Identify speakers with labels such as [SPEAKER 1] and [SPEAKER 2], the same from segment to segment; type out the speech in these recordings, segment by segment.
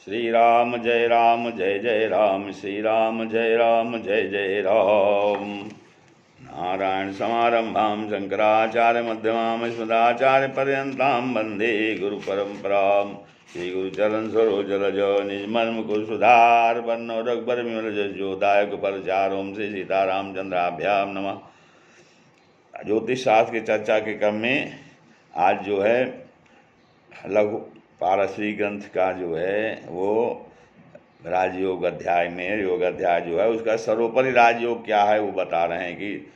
[SPEAKER 1] राम जय जय राम, श्री राम जय जय राम। नारायण समारंभां शंकराचार्य मध्यमां अस्मदाचार्यपर्यन्तां वन्दे गुरुपरम्परां। श्री गुरुचरण सरोज रज निजमन मुकुर सुधार बन्नो रघुबर विमल जसो दायक फलचार। ओम श्री सीतारामचंद्राभ्याम नमः। ज्योतिष शास्त्र की चर्चा के क्रम में आज जो है लघु पारसरी ग्रंथ का जो है वो राजयोग अध्याय में योग अध्याय जो है उसका सर्वोपरि राजयोग क्या है वो बता रहे हैं कि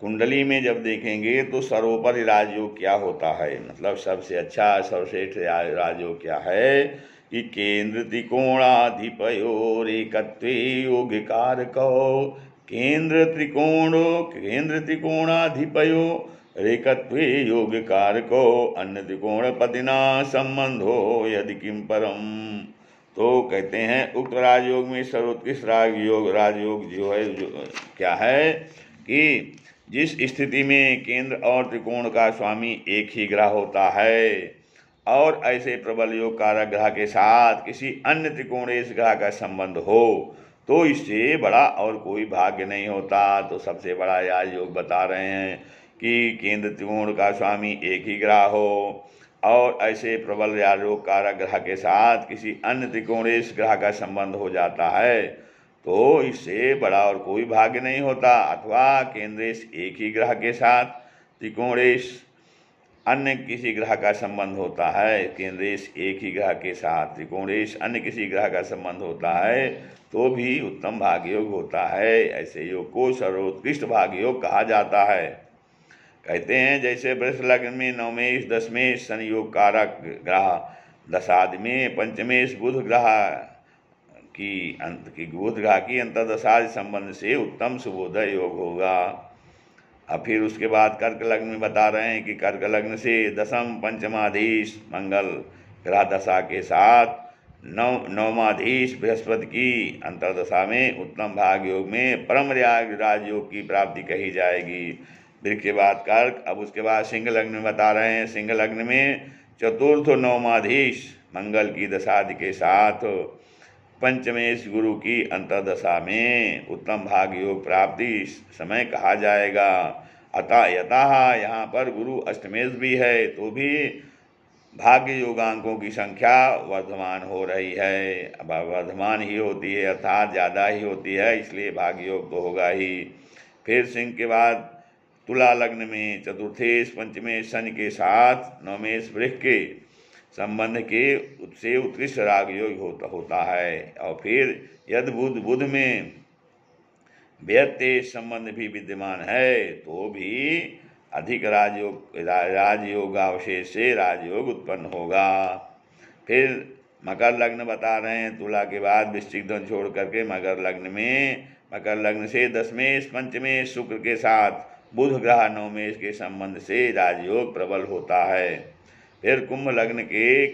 [SPEAKER 1] कुंडली में जब देखेंगे तो सर्वोपरि राजयोग क्या होता है, मतलब सबसे अच्छा सर्वश्रेष्ठ राजयोग क्या है कि केंद्र त्रिकोणाधिपयोरेकत्वे योगिकारको। केंद्र त्रिकोणाधिपयो रेकत्वे योगकारको अन्य त्रिकोणपतिना संबंधो यदि किम परम। तो कहते हैं उक्त राजयोग में सर्वोत्कृष्ट राजयोग जो है क्या है कि जिस स्थिति में केंद्र और त्रिकोण का स्वामी एक ही ग्रह होता है और ऐसे प्रबल योग कारक ग्रह के साथ किसी अन्य त्रिकोणेश ग्रह का संबंध हो तो इससे बड़ा और कोई भाग्य नहीं होता। तो सबसे बड़ा राजयोग बता रहे हैं कि केंद्र त्रिकोण का स्वामी एक ही ग्रह हो और ऐसे प्रबल राजयोग कारक ग्रह के साथ किसी अन्य त्रिकोणेश ग्रह का संबंध हो जाता है तो इससे बड़ा और कोई भाग्य नहीं होता। अथवा केंद्रेश एक ही ग्रह के साथ त्रिकोणेश अन्य किसी ग्रह का संबंध होता है, केंद्रेश एक ही ग्रह के साथ त्रिकोणेश अन्य किसी ग्रह का संबंध होता है तो भी उत्तम भाग्ययोग होता है। ऐसे योग को सर्वोत्कृष्ट भाग्ययोग कहा जाता है। कहते हैं जैसे वृष लग्न में नवमेश दशमेश शनि योग कारक ग्रह, दशादि में पंचमेश बुध ग्रह की अंतर्दशादि संबंध से उत्तम शुभोदय योग होगा। अब फिर उसके बाद कर्क लग्न में बता रहे हैं कि कर्क लग्न से दशम पंचमाधीश मंगल ग्रह दशा के साथ नवमाधीश बृहस्पति की अंतर्दशा में उत्तम भाग योग में परम राजयोग की प्राप्ति कही जाएगी। फिर के बाद कर्क, अब उसके बाद सिंह लग्न में बता रहे हैं सिंह लग्न में चतुर्थ नवमाधीश मंगल की दशादि के साथ पंचमेश गुरु की अंतर्दशा में उत्तम भाग योग प्राप्ति समय कहा जाएगा। अतः यतः यहाँ पर गुरु अष्टमेश भी है तो भी भाग्य योगांकों की संख्या वर्धमान हो रही है, अब वर्धमान ही होती है अर्थात ज़्यादा ही होती है, इसलिए भाग्य योग तो होगा ही। फिर सिंह के बाद तुला लग्न में चतुर्थेश पंचमेश शनि के साथ नवमेश वृष के संबंध के से उत्कृष्ट राजयोग होता है। और फिर यदि बुध में व्यतेश संबंध भी विद्यमान है तो भी अधिक राजयोगावशेष से राजयोग उत्पन्न होगा। फिर मकर लग्न बता रहे हैं तुला के बाद वृश्चिक धन छोड़ करके मकर लग्न से दशमेश पंचमेश शुक्र के साथ बुध ग्रह नवमेश के संबंध से राजयोग प्रबल होता है। फिर कुंभ लग्न के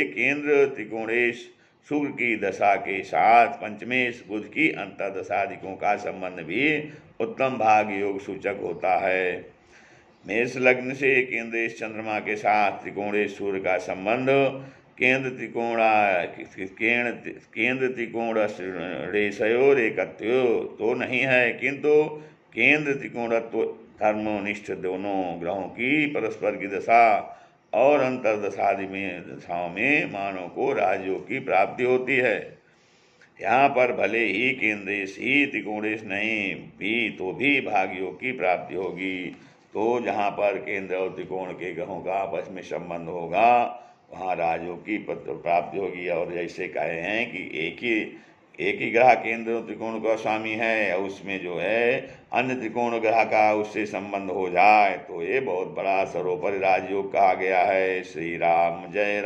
[SPEAKER 1] केंद्र त्रिकोणेश शुक्र की दशा के साथ पंचमेश बुध की अंतर्दशादिकों का संबंध भी उत्तम भाग योग सूचक होता है। मेष लग्न से केंद्रेश चंद्रमा के साथ त्रिकोणेश सूर्य का संबंध केंद्र त्रिकोण रेशयोर एकत्व तो नहीं है, किंतु केंद्र त्रिकोणत्व धर्मनिष्ठ दोनों ग्रहों की परस्पर की दशा और अंतर्दशादि में दशाओं में मानव को राजयोग की प्राप्ति होती है। यहाँ पर भले ही केंद्रेश ही त्रिकोणेश नहीं भी तो भी भाग्योग की प्राप्ति होगी। तो जहाँ पर केंद्र और त्रिकोण के ग्रहों का आपस में संबंध होगा वहाँ राजयोग की प्राप्ति होगी। और जैसे कहे हैं कि एक ही ग्रह केंद्र और त्रिकोण का स्वामी है और उसमें जो है अन्य त्रिकोण ग्रह का उससे संबंध हो जाए तो ये बहुत बड़ा सर्वोपरि राजयोग कहा गया है। श्री राम जय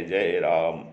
[SPEAKER 1] जय राम।